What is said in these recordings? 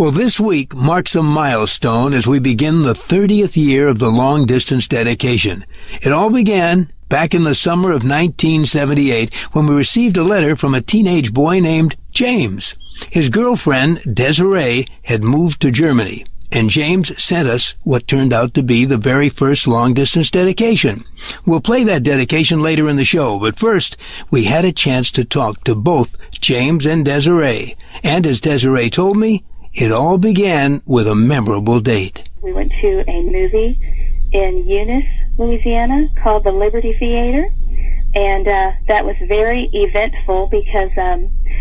Well, this week marks a milestone as we begin the 30th year of the long-distance dedication. It all began back in the summer of 1978 when we received a letter from a teenage boy named James. His girlfriend, Desiree, had moved to Germany, and James sent us what turned out to be the very first long-distance dedication. We'll play that dedication later in the show, but first, we had a chance to talk to both James and Desiree. And as Desiree told me, it all began with a memorable date. We went to a movie in Eunice, Louisiana, called the Liberty Theater, and that was very eventful because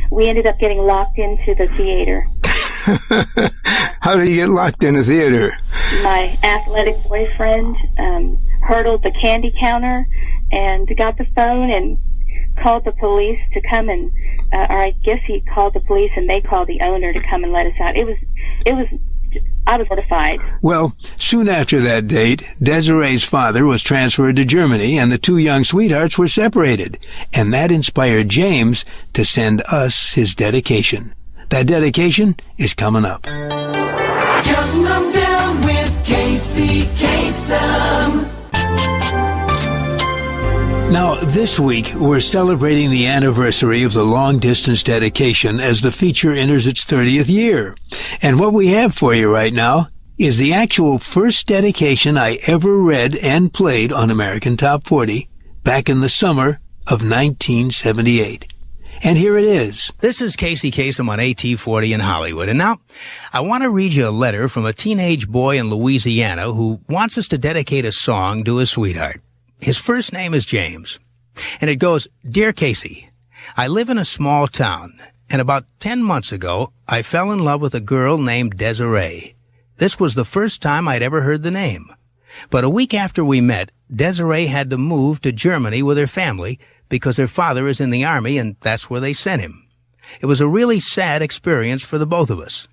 we ended up getting locked into the theater. How did you get locked in a theater? My athletic boyfriend hurdled the candy counter and got the phone and called the police to come and, or I guess he called the police and they called the owner to come and let us out. I was mortified. Well, soon after that date, Desiree's father was transferred to Germany and the two young sweethearts were separated. And that inspired James to send us his dedication. That dedication is coming up. Counting them down with Kasem. Now, this week, we're celebrating the anniversary of the long-distance dedication as the feature enters its 30th year. And what we have for you right now is the actual first dedication I ever read and played on American Top 40 back in the summer of 1978. And here it is. This is Casey Kasem on AT40 in Hollywood. And now, I want to read you a letter from a teenage boy in Louisiana who wants us to dedicate a song to his sweetheart. His first name is James. And it goes, Dear Casey, I live in a small town, and about 10 months ago, I fell in love with a girl named Desiree. This was the first time I'd ever heard the name. But a week after we met, Desiree had to move to Germany with her family because her father is in the army and that's where they sent him. It was a really sad experience for the both of us.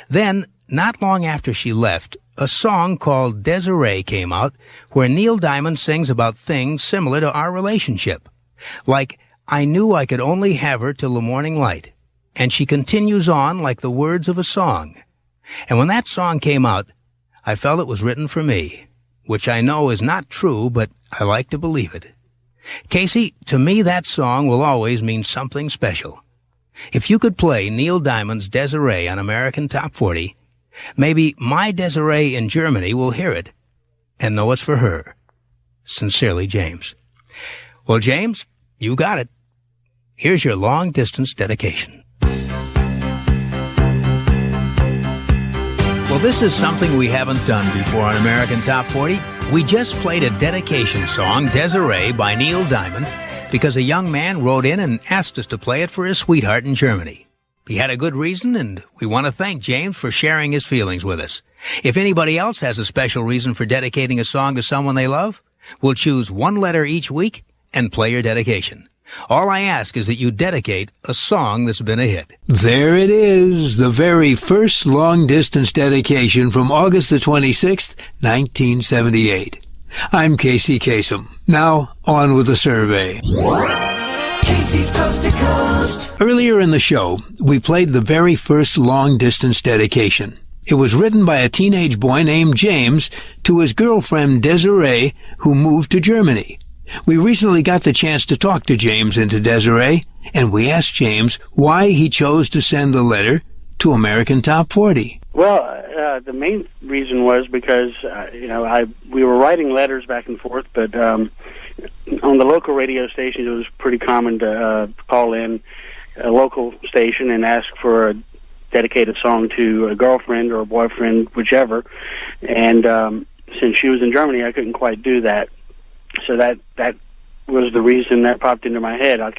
Then, not long after she left, a song called Desiree came out where Neil Diamond sings about things similar to our relationship. Like, I knew I could only have her till the morning light. And she continues on like the words of a song. And when that song came out, I felt it was written for me, which I know is not true, but I like to believe it. Casey, to me that song will always mean something special. If you could play Neil Diamond's Desiree on American Top 40, maybe my Desiree in Germany will hear it and know it's for her. Sincerely, James. Well, James, you got it. Here's your long-distance dedication. Well, this is something we haven't done before on American Top 40. We just played a dedication song, Desiree, by Neil Diamond, because a young man wrote in and asked us to play it for his sweetheart in Germany. He had a good reason, and we want to thank James for sharing his feelings with us. If anybody else has a special reason for dedicating a song to someone they love, we'll choose one letter each week and play your dedication. All I ask is that you dedicate a song that's been a hit. There it is, the very first long-distance dedication from August the 26th, 1978. I'm Casey Kasem. Now, on with the survey. Casey's Coast to Coast. Earlier in the show, we played the very first long-distance dedication. It was written by a teenage boy named James to his girlfriend Desiree, who moved to Germany. We recently got the chance to talk to James and to Desiree, and we asked James why he chose to send the letter to American Top 40. Well, the main reason was because, we were writing letters back and forth, but on the local radio stations, it was pretty common to call in a local station and ask for a dedicated song to a girlfriend or a boyfriend, whichever. And since she was in Germany, I couldn't quite do that. So that was the reason that popped into my head. I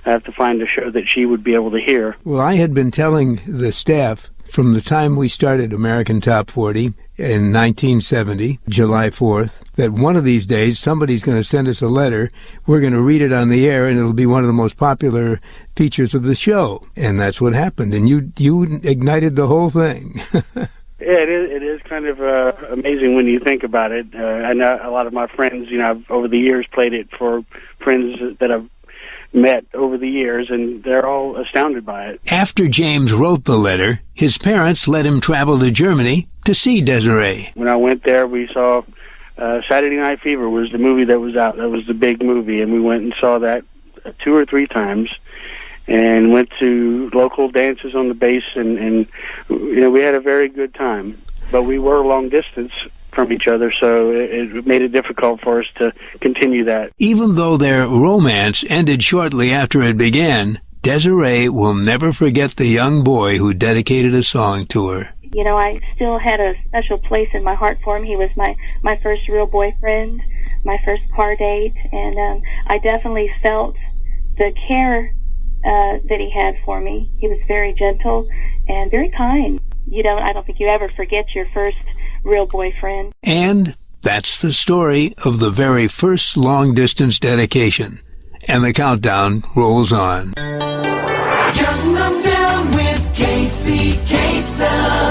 have to find a show that she would be able to hear. Well, I had been telling the staff from the time we started American Top 40 in 1970, July 4th, that one of these days somebody's going to send us a letter. We're going to read it on the air, and it'll be one of the most popular features of the show. And that's what happened. And you ignited the whole thing. Yeah, it is kind of amazing when you think about it. I know a lot of my friends, I've over the years played it for friends that I've met over the years, and they're all astounded by it. After James wrote the letter, his parents let him travel to Germany to see Desiree. When I went there, we saw Saturday Night Fever was the movie that was out. That was the big movie, and we went and saw that 2 or 3 times, and went to local dances on the base, and we had a very good time. But we were long distance from each other, so it made it difficult for us to continue that. Even though their romance ended shortly after it began, Desiree will never forget the young boy who dedicated a song to her. I still had a special place in my heart for him. He was my first real boyfriend, my first car date, and I definitely felt the care that he had for me. He was very gentle and very kind. I don't think you ever forget your first real boyfriend. And that's the story of the very first long-distance dedication. And the countdown rolls on. Counting them down with Kasem.